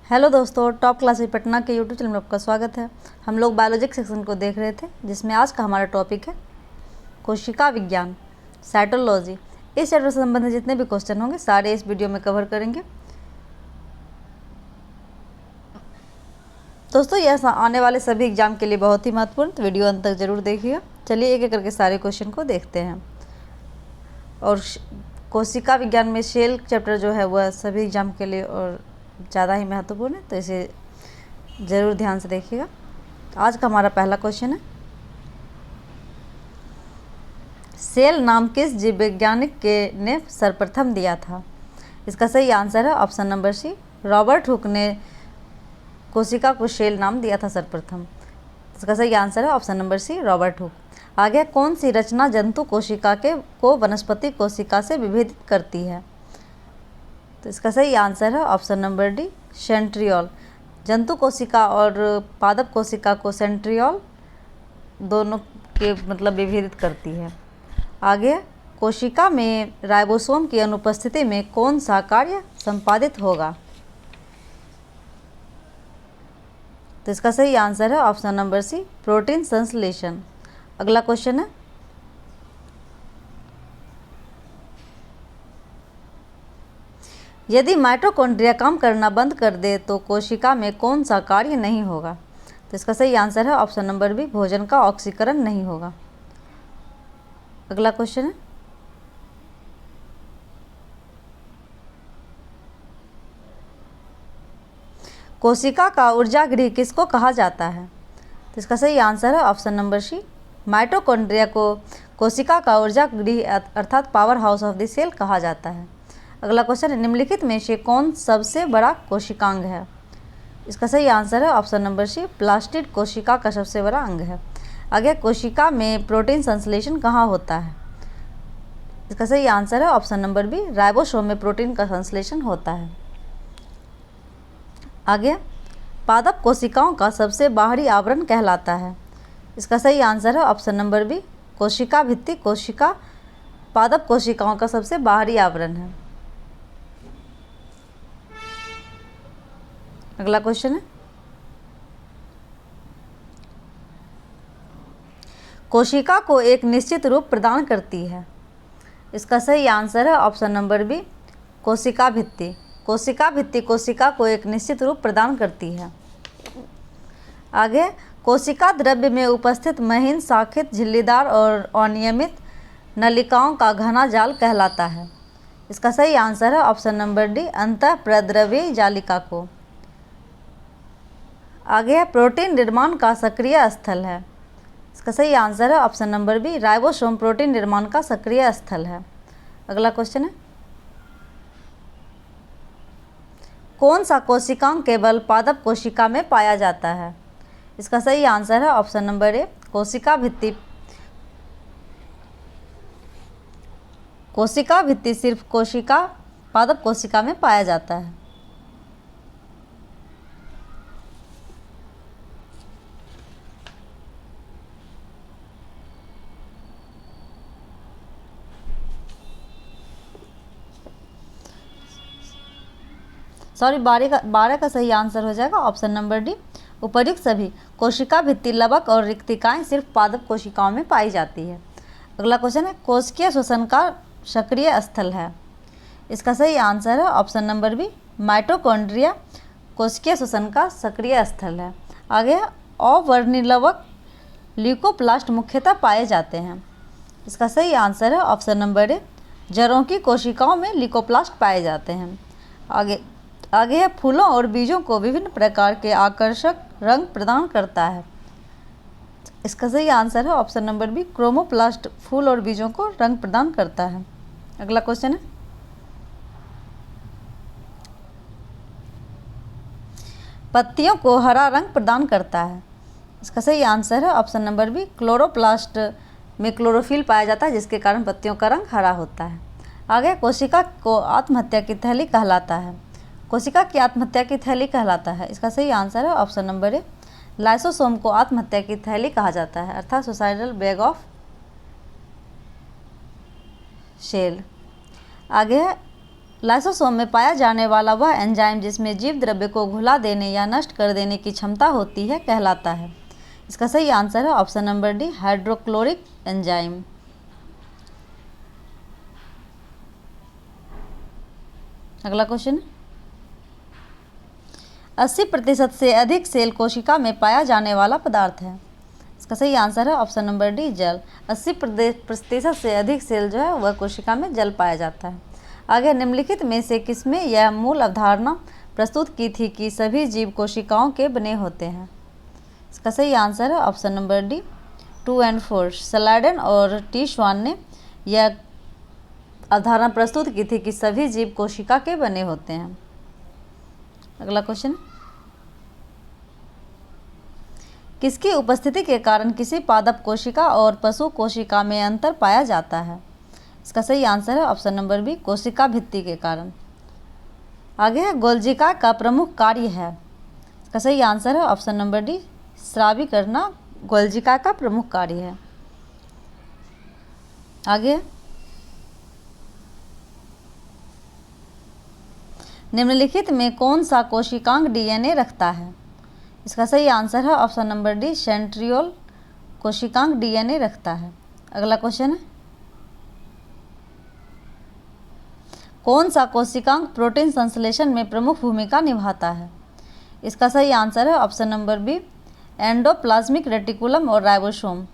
Hello दोस्तों, top class Patna के YouTube channel में आपका स्वागत है। हम लोग बायोलॉजी सेक्शन को देख रहे थे, जिसमें आज का हमारा टॉपिक है कोशिका विज्ञान, साइटोलॉजी। इस चैप्टर से संबंधित जितने भी क्वेश्चन होंगे सारे इस वीडियो में कवर करेंगे। दोस्तों, यह आने वाले सभी एग्जाम के लिए बहुत ही महत्वपूर्ण, तो वीडियो अंत तक जरूर देखिएगा। चलिए एक एक करके सारे क्वेश्चन को देखते हैं। और कोशिका विज्ञान में सेल चैप्टर जो है वह सभी एग्जाम के लिए और ज़्यादा ही महत्वपूर्ण है, तो इसे ज़रूर ध्यान से देखिएगा। आज का हमारा पहला क्वेश्चन है, सेल नाम किस जीव वैज्ञानिक ने सर्वप्रथम दिया था? इसका सही आंसर है option number C, Robert Hooke ने कोशिका को सेल नाम दिया था सर्वप्रथम। इसका सही आंसर है option number C, Robert Hooke. आगे, कौन सी रचना जंतु कोशिका को वनस्पति कोशिका से विभेदित करती है? तो इसका सही आंसर है ऑप्शन नंबर डी, सेंट्रियोल। जंतु कोशिका और पादप कोशिका को सेंट्रियोल दोनों के विभेदित करती है। आगे, कोशिका में राइबोसोम की अनुपस्थिति में कौन सा कार्य संपादित होगा? तो इसका सही आंसर है ऑप्शन नंबर सी, प्रोटीन संश्लेषण। अगला क्वेश्चन है, यदि माइटोकॉन्ड्रिया काम करना बंद कर दे तो कोशिका में कौन सा कार्य नहीं होगा? तो इसका सही आंसर है ऑप्शन नंबर बी, भोजन का ऑक्सीकरण नहीं होगा। अगला क्वेश्चन है, कोशिका का ऊर्जा गृह किसको कहा जाता है? तो इसका सही आंसर है ऑप्शन नंबर सी, माइटोकॉन्ड्रिया को कोशिका का ऊर्जा गृह अर्थात powerhouse of the cell कहा जाता है। अगला क्वेश्चन है, निम्नलिखित में से कौन सबसे बड़ा कोशिकांग है? इसका सही आंसर है ऑप्शन नंबर सी, प्लास्टिड कोशिका का सबसे बड़ा अंग है। आगे, कोशिका में प्रोटीन संश्लेषण कहाँ होता है? इसका सही आंसर है ऑप्शन नंबर बी, राइबोसोम में प्रोटीन का संश्लेषण होता है। आगे, पादप कोशिकाओं का सबसे बाहरी आवरण कहलाता है। इसका सही आंसर है ऑप्शन नंबर बी, कोशिका भित्ति कोशिका पादप कोशिकाओं का सबसे बाहरी आवरण है। अगला क्वेश्चन है, कोशिका को एक निश्चित रूप प्रदान करती है। इसका सही आंसर है ऑप्शन नंबर बी, कोशिका भित्ति। कोशिका भित्ति कोशिका को एक निश्चित रूप प्रदान करती है। आगे, कोशिका द्रव्य में उपस्थित महीन शाखित झिल्लीदार और अनियमित नलिकाओं का घना जाल कहलाता है। इसका सही आंसर है ऑप्शन नंबर डी, अंतःप्रद्रव्य जालिका को। आगे, प्रोटीन निर्माण का सक्रिय स्थल है। इसका सही आंसर है option number B, ribosome protein निर्माण का सक्रिय स्थल है। अगला क्वेश्चन है, कौन सा कोशिकांग केवल पादप कोशिका में पाया जाता है? इसका सही आंसर है ऑप्शन नंबर ए, कोशिका भित्ति। कोशिका भित्ति सिर्फ कोशिका पादप कोशिका में पाया जाता है। सॉरी, 12 का सही आंसर हो जाएगा ऑप्शन नंबर डी, उपर्युक्त सभी कोशिका भित्ति लवक और रिक्तिकाएं सिर्फ पादप कोशिकाओं में पाई जाती है। अगला क्वेश्चन है, कोशिकीय श्वसन का सक्रिय स्थल है। इसका सही आंसर है ऑप्शन नंबर बी, माइटोकॉन्ड्रिया कोशिकीय श्वसन का सक्रिय स्थल है। आगे, अवर्णिलवक ल्यूकोप्लास्ट मुख्यतः पाए जाते हैं। इसका सही आंसर है ऑप्शन नंबर ए, जड़ों की कोशिकाओं में ल्यूकोप्लास्ट पाए जाते हैं। आगे है, फूलों और बीजों को विभिन्न प्रकार के आकर्षक रंग प्रदान करता है। इसका सही आंसर है ऑप्शन नंबर बी, क्रोमोप्लास्ट फूल और बीजों को रंग प्रदान करता है। अगला क्वेश्चन है, पत्तियों को हरा रंग प्रदान करता है। इसका सही आंसर है ऑप्शन नंबर बी, क्लोरोप्लास्ट में क्लोरोफिल पाया जाता है, जिसके कारण पत्तियों का रंग हरा होता है। आगे, कोशिका को आत्महत्या की थैली कहलाता है। कोशिका की आत्महत्या की थैली कहलाता है। इसका सही आंसर है ऑप्शन नंबर ए, लाइसोसोम को आत्महत्या की थैली कहा जाता है, अर्थात सुसाइडल बैग ऑफ शेल। आगे है, लाइसोसोम में पाया जाने वाला वह एंजाइम जिसमें जीव द्रव्य को घुला देने या नष्ट कर देने की क्षमता होती है कहलाता है। इसका सही आंसर है option number D, hydrochloric enzyme. अगला क्वेश्चन, 80% से अधिक सेल कोशिका में पाया जाने वाला पदार्थ है। इसका सही आंसर है ऑप्शन नंबर डी, जल। 80% से अधिक सेल जो है वह कोशिका में जल पाया जाता है। आगे, निम्नलिखित में से किसमें यह मूल अवधारणा प्रस्तुत की थी कि सभी जीव कोशिकाओं के बने होते हैं। इसका सही आंसर है ऑप्शन नंबर डी, 2 और 4। सलाइडन और टी श्वान ने यह अवधारणा प्रस्तुत की थी कि सभी जीव कोशिका के बने होते हैं। अगला क्वेश्चन, किसकी उपस्थिति के कारण किसी पादप कोशिका और पशु कोशिका में अंतर पाया जाता है। इसका सही आंसर है ऑप्शन नंबर बी, कोशिका भित्ति के कारण। आगे है, गोल्जिका का प्रमुख कार्य है। इसका सही आंसर है ऑप्शन नंबर डी, स्रावी करना गोल्जिका का प्रमुख कार्य है। आगे, निम्नलिखित में कौन सा कोशिकांग डीएनए रखता है। इसका सही आंसर है ऑप्शन नंबर डी, सेंट्रियोल कोशिकांग डीएनए रखता है। अगला क्वेश्चन है, कौन सा कोशिकांग प्रोटीन संश्लेषण में प्रमुख भूमिका निभाता है। इसका सही आंसर है option number B, endoplasmic reticulum और राइबोसोम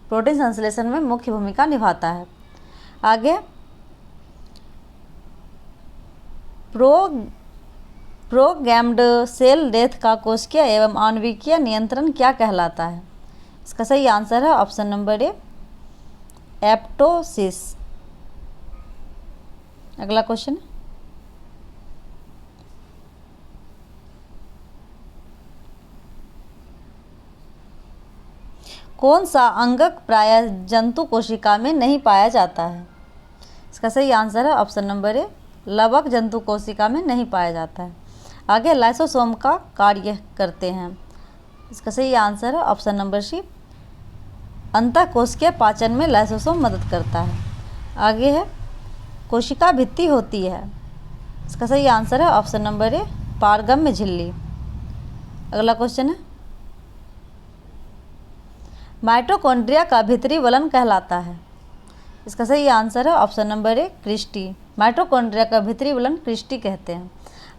प्रोटीन संश्लेषण में मुख्य भूमिका निभाता है। आगे, प्रोग्राम्ड सेल डेथ का कोशिकीय एवं आणविकीय नियंत्रण क्या कहलाता है। इसका सही आंसर है ऑप्शन नंबर ए, एप्टोसिस। अगला क्वेश्चन, कौन सा अंगक प्रायः जंतु कोशिका में नहीं पाया जाता है। इसका सही आंसर है ऑप्शन नंबर ए, लवक जंतु कोशिका में नहीं पाया जाता है। आगे, लाइसोसोम का कार्य करते हैं। इसका सही आंसर है ऑप्शन नंबर सी, अंतःकोशिकीय पाचन में लाइसोसोम मदद करता है। आगे है, कोशिका भित्ति होती है। इसका सही आंसर है ऑप्शन नंबर ए, पारगम्य झिल्ली। अगला क्वेश्चन है, माइटोकॉन्ड्रिया का भीतरी वलन कहलाता है। इसका सही आंसर है option number A, cristae. Mitochondria का भीतरी वलन क्रिस्टी कहते हैं।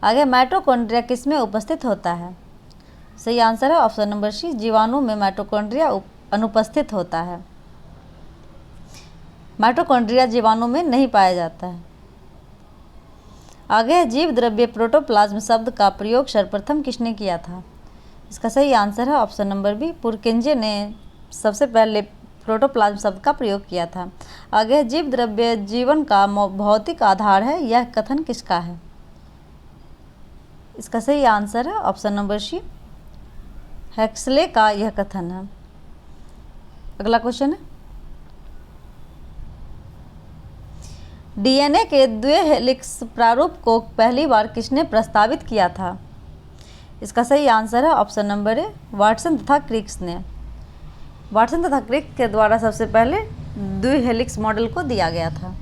आगे, माइटोकॉन्ड्रिया किस में उपस्थित होता है। सही आंसर है ऑप्शन नंबर सी, जीवाणु में माइटोकॉन्ड्रिया अनुपस्थित होता है। माइटोकॉन्ड्रिया जीवाणु में नहीं पाया जाता है। आगे, जीव द्रव्य प्रोटोप्लाज्म शब्द का प्रयोग सर्वप्रथम किसने किया था। इसका सही आंसर है ऑप्शन नंबर बी, पुरकिंजे ने सबसे पहले प्रोटोप्लाज्म शब्द का प्रयोग किया था। आगे, जीव द्रव्य जीवन का भौतिक आधार है, यह कथन किसका है। इसका सही आंसर है ऑप्शन नंबर सी, हेक्सले का यह कथन है। अगला क्वेश्चन है, डीएनए के द्विहेलिक्स प्रारूप को पहली बार किसने प्रस्तावित किया था। इसका सही आंसर है ऑप्शन नंबर ए, वाटसन तथा क्रिक्स ने। वाटसन तथा क्रिक के द्वारा सबसे पहले द्विहेलिक्स मॉडल को दिया गया था।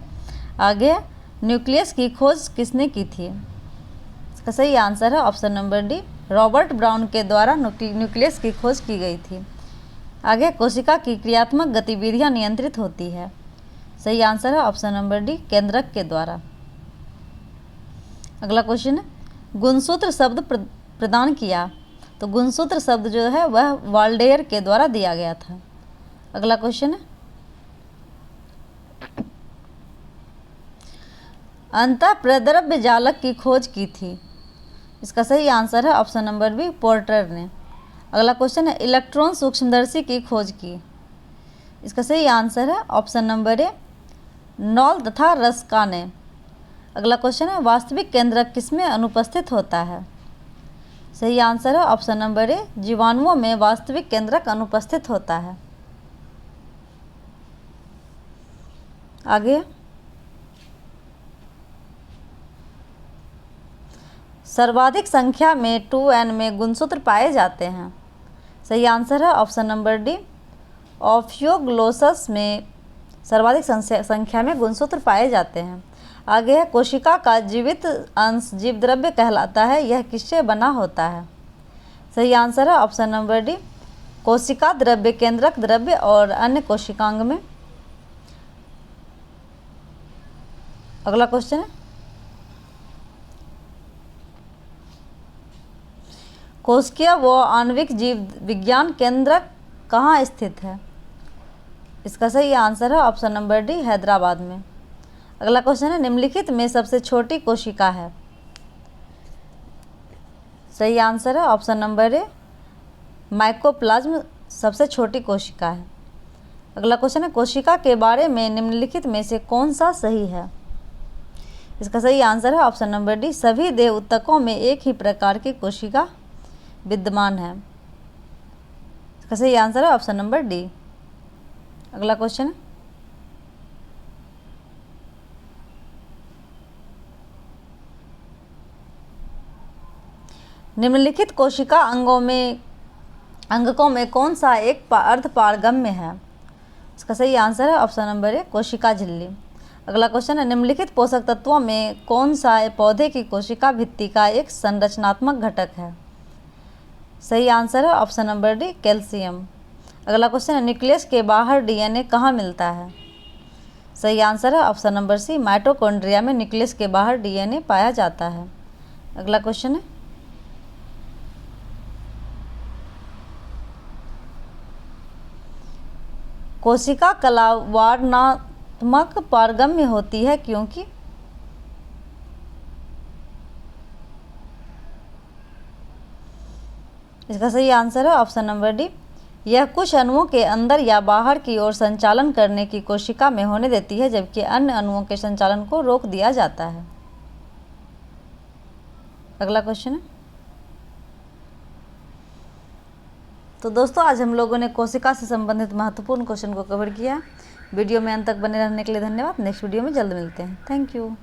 आगे, न्यूक्लियस की खोज किसने की थी। इसका सही आंसर है option number D, Robert brown के द्वारा न्यूक्लियस की खोज की गई थी। आगे, कोशिका की क्रियात्मक गतिविधियां नियंत्रित होती है। सही आंसर है ऑप्शन नंबर डी, केंद्रक के द्वारा। अगला क्वेश्चन है, गुणसूत्र शब्द प्रदान किया। तो गुणसूत्र शब्द जो है वह वाल्डेयर के द्वारा दिया गया था। अगला क्वेश्चन है, अंतःप्रद्रव्य जालक की खोज की थी। इसका सही आंसर है ऑप्शन नंबर बी, पोर्टर ने। अगला क्वेश्चन है, इलेक्ट्रॉन सूक्ष्मदर्शी की खोज की। इसका सही आंसर है ऑप्शन नंबर ए, नॉल तथा रस्का ने। अगला क्वेश्चन है, वास्तविक केंद्रक किसमें अनुपस्थित होता है। सही आंसर है ऑप्शन नंबर ए, जीवाणुओं में वास्तविक केंद्रक अनुपस्थित होता है। आगे, सर्वाधिक संख्या में 2n में गुणसूत्र पाए जाते हैं। सही आंसर है ऑप्शन नंबर डी, ऑफियोग्लोसस में सर्वाधिक संख्या में गुणसूत्र पाए जाते हैं। आगे है, कोशिका का जीवित अंश जीव द्रव्य कहलाता है, यह किससे बना होता है? सही आंसर है ऑप्शन नंबर डी, कोशिका द्रव्य, केंद्रक द्रव्य और अन्य कोशिकांग में। अगला क्वेश्चन है, कोशिकीय व आणविक जीव विज्ञान केंद्र कहाँ स्थित है? इसका सही आंसर है ऑप्शन नंबर डी, हैदराबाद में। अगला क्वेश्चन है, निम्नलिखित में सबसे छोटी कोशिका है? सही आंसर है ऑप्शन नंबर ए, माइकोप्लाज्म सबसे छोटी कोशिका है। अगला क्वेश्चन है, कोशिका के बारे में निम्नलिखित में से कौन सा सही है? इसका सही आंसर है ऑप्शन नंबर डी, सभी देह ऊतकों में एक ही प्रकार की कोशिका विद्यमान है। इसका सही आंसर है ऑप्शन नंबर डी। अगला क्वेश्चन है, निम्नलिखित कोशिका अंगकों में कौन सा एक अर्धपारगम्य है? इसका सही आंसर है ऑप्शन नंबर ए, कोशिका झिल्ली। अगला क्वेश्चन है, निम्नलिखित पोषक तत्वों में कौन सा पौधे की कोशिका भित्ति का एक संरचनात्मक घटक है? सही आंसर है ऑप्शन नंबर डी, कैल्शियम। अगला क्वेश्चन है, न्यूक्लियस के बाहर डीएनए कहाँ मिलता है? सही आंसर है ऑप्शन नंबर सी, माइटोकॉन्ड्रिया में न्यूक्लियस के बाहर डीएनए पाया जाता है। अगला क्वेश्चन है, कोशिका कलावर्णात्मक पारगम्य होती है क्योंकि? इसका सही आंसर है ऑप्शन नंबर डी, यह कुछ अणुओं के अंदर या बाहर की ओर संचालन करने की कोशिका में होने देती है, जबकि अन्य अणुओं के संचालन को रोक दिया जाता है। अगला क्वेश्चन है, तो दोस्तों आज हम लोगों ने कोशिका से संबंधित महत्वपूर्ण क्वेश्चन को कवर किया। वीडियो में अंत तक बने रहने के लिए धन्यवाद। नेक्स्ट वीडियो में जल्द मिलते हैं। Thank you.